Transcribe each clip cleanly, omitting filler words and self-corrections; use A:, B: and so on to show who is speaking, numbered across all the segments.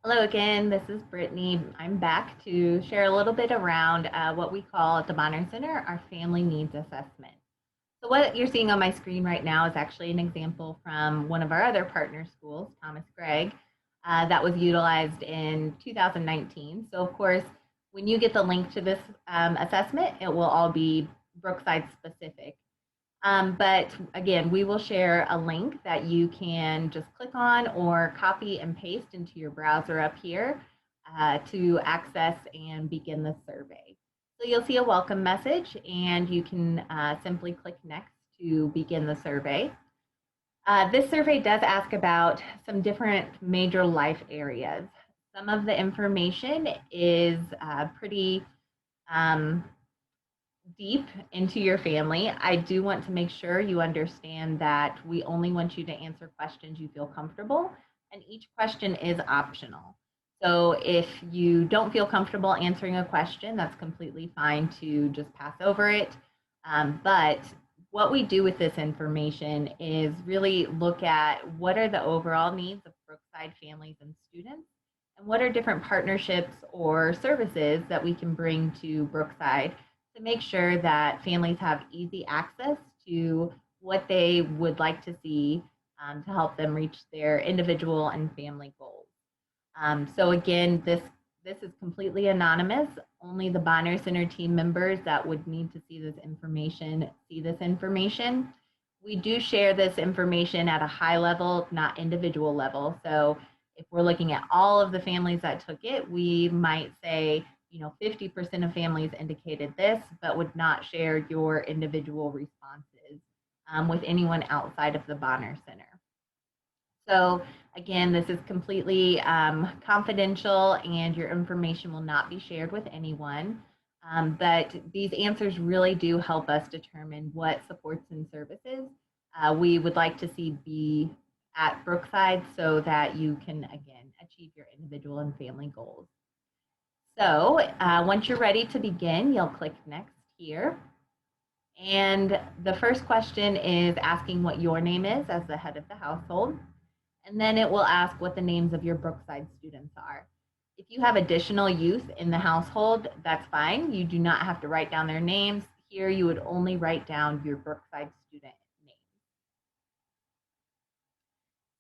A: Hello again, this is Brittany. I'm back to share a little bit around what we call at the Bonner Center our Family Needs Assessment. So what you're seeing on my screen right now is actually an example from one of our other partner schools, Thomas Gregg, that was utilized in 2019. So of course, when you get the link to this assessment, it will all be Brookside specific. But again, we will share a link that you can just click on or copy and paste into your browser up here to access and begin the survey. So you'll see a welcome message and you can simply click next to begin the survey. This survey does ask about some different major life areas. Some of the information is pretty um, deep into your family. I do want to make sure you understand that we only want you to answer questions you feel comfortable, and each question is optional. So if you don't feel comfortable answering a question, that's completely fine to just pass over it. But what we do with this information is really look at what are the overall needs of Brookside families and students, and what are different partnerships or services that we can bring to Brookside to make sure that families have easy access to what they would like to see to help them reach their individual and family goals. So again, this is completely anonymous. Only the Bonner Center team members that would need to see this information. We do share this information at a high level, not individual level. So if we're looking at all of the families that took it, we might say, 50% of families indicated this, but would not share your individual responses with anyone outside of the Bonner Center. So again, this is completely confidential and your information will not be shared with anyone. But these answers really do help us determine what supports and services we would like to see be at Brookside so that you can, again, achieve your individual and family goals. So once you're ready to begin, you'll click next here. And the first question is asking what your name is as the head of the household. And then it will ask what the names of your Brookside students are. If you have additional youth in the household, that's fine. You do not have to write down their names. Here, you would only write down your Brookside student name.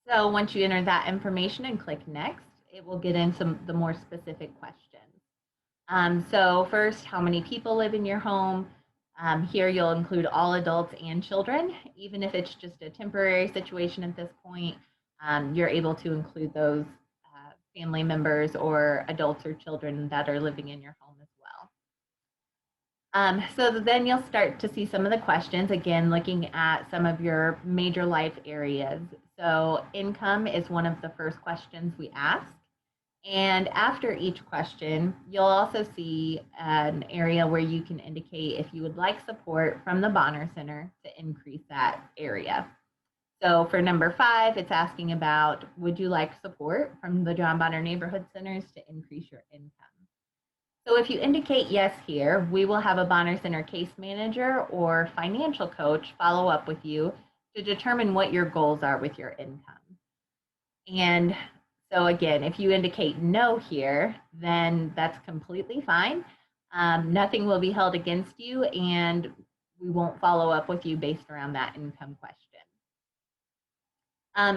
A: So once you enter that information and click next, it will get into the more specific questions. So first, how many people live in your home? Here you'll include all adults and children. Even if it's just a temporary situation at this point, you're able to include those family members or adults or children that are living in your home as well. So then you'll start to see some of the questions, again, looking at some of your major life areas. So income is one of the first questions we ask. And after each question, you'll also see an area where you can indicate if you would like support from the Bonner Center to increase that area. So for number 5, it's asking about, would you like support from the John Bonner Neighborhood Centers to increase your income? So if you indicate yes here, we will have a Bonner Center case manager or financial coach follow up with you to determine what your goals are with your income. And so again, if you indicate no here, then that's completely fine. Nothing will be held against you, and we won't follow up with you based around that income question.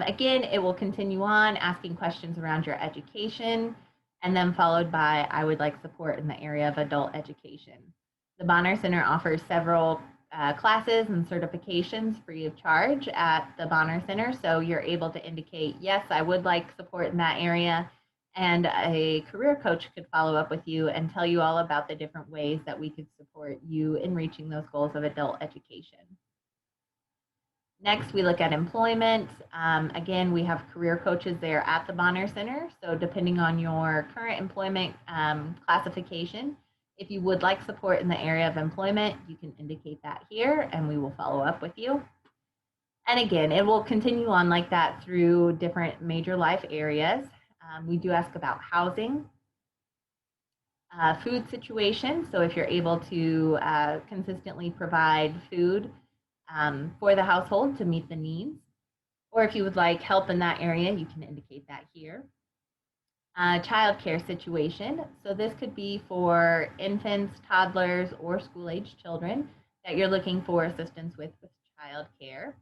A: Again, it will continue on asking questions around your education, and then followed by, I would like support in the area of adult education. The Bonner Center offers several classes and certifications free of charge at the Bonner Center. So you're able to indicate, yes, I would like support in that area. And a career coach could follow up with you and tell you all about the different ways that we could support you in reaching those goals of adult education. Next, we look at employment. Again, we have career coaches there at the Bonner Center. So depending on your current employment classification, if you would like support in the area of employment, you can indicate that here and we will follow up with you. And again, it will continue on like that through different major life areas. We do ask about housing, food situation. So if you're able to consistently provide food for the household to meet the needs, or if you would like help in that area, you can indicate that here. Childcare situation. So this could be for infants, toddlers, or school-age children that you're looking for assistance with childcare.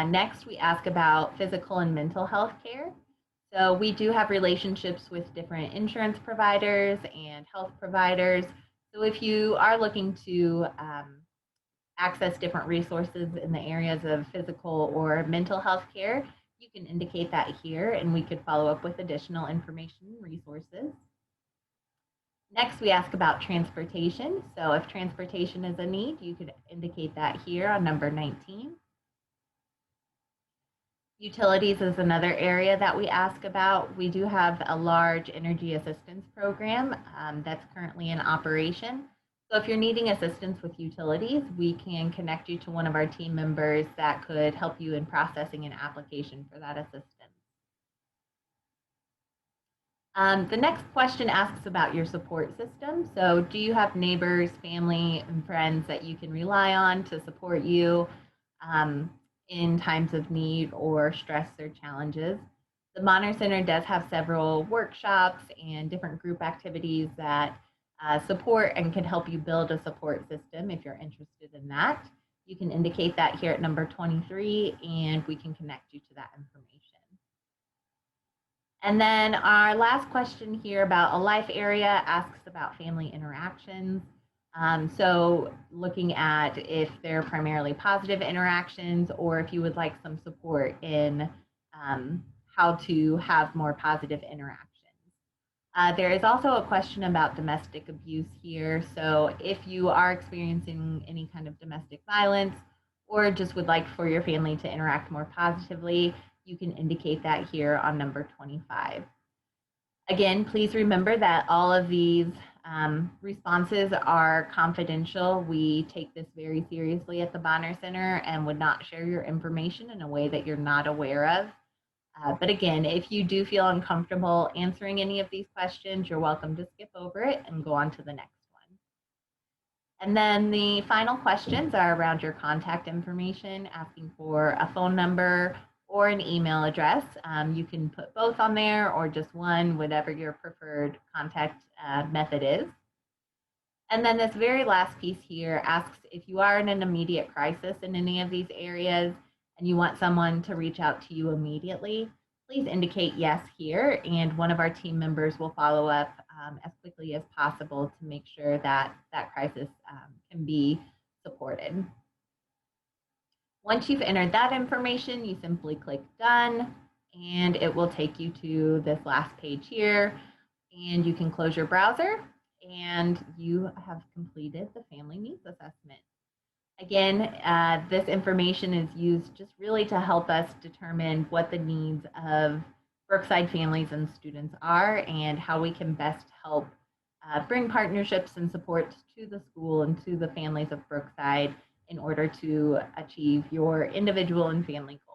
A: Next, we ask about physical and mental health care. So we do have relationships with different insurance providers and health providers. So if you are looking to access different resources in the areas of physical or mental health care, you can indicate that here and we could follow up with additional information and resources. Next, we ask about transportation. So if transportation is a need, you could indicate that here on number 19. Utilities is another area that we ask about. We do have a large energy assistance program that's currently in operation. So if you're needing assistance with utilities, we can connect you to one of our team members that could help you in processing an application for that assistance. The next question asks about your support system. So do you have neighbors, family, and friends that you can rely on to support you in times of need or stress or challenges? The Monner Center does have several workshops and different group activities that support and can help you build a support system if you're interested in that. You can indicate that here at number 23 and we can connect you to that information. And then our last question here about a life area asks about family interactions. So looking at if they're primarily positive interactions or if you would like some support in how to have more positive interactions. There is also a question about domestic abuse here. So if you are experiencing any kind of domestic violence or just would like for your family to interact more positively, you can indicate that here on number 25. Again, please remember that all of these responses are confidential. We take this very seriously at the Bonner Center and would not share your information in a way that you're not aware of. But again, if you do feel uncomfortable answering any of these questions, you're welcome to skip over it and go on to the next one. And then the final questions are around your contact information, asking for a phone number or an email address. You can put both on there or just one, whatever your preferred contact method is. And then this very last piece here asks if you are in an immediate crisis in any of these areas and you want someone to reach out to you immediately, please indicate yes here, and one of our team members will follow up as quickly as possible to make sure that that crisis can be supported. Once you've entered that information, you simply click done, and it will take you to this last page here, and you can close your browser, and you have completed the Family Needs Assessment. Again, this information is used just really to help us determine what the needs of Brookside families and students are and how we can best help bring partnerships and support to the school and to the families of Brookside in order to achieve your individual and family goals.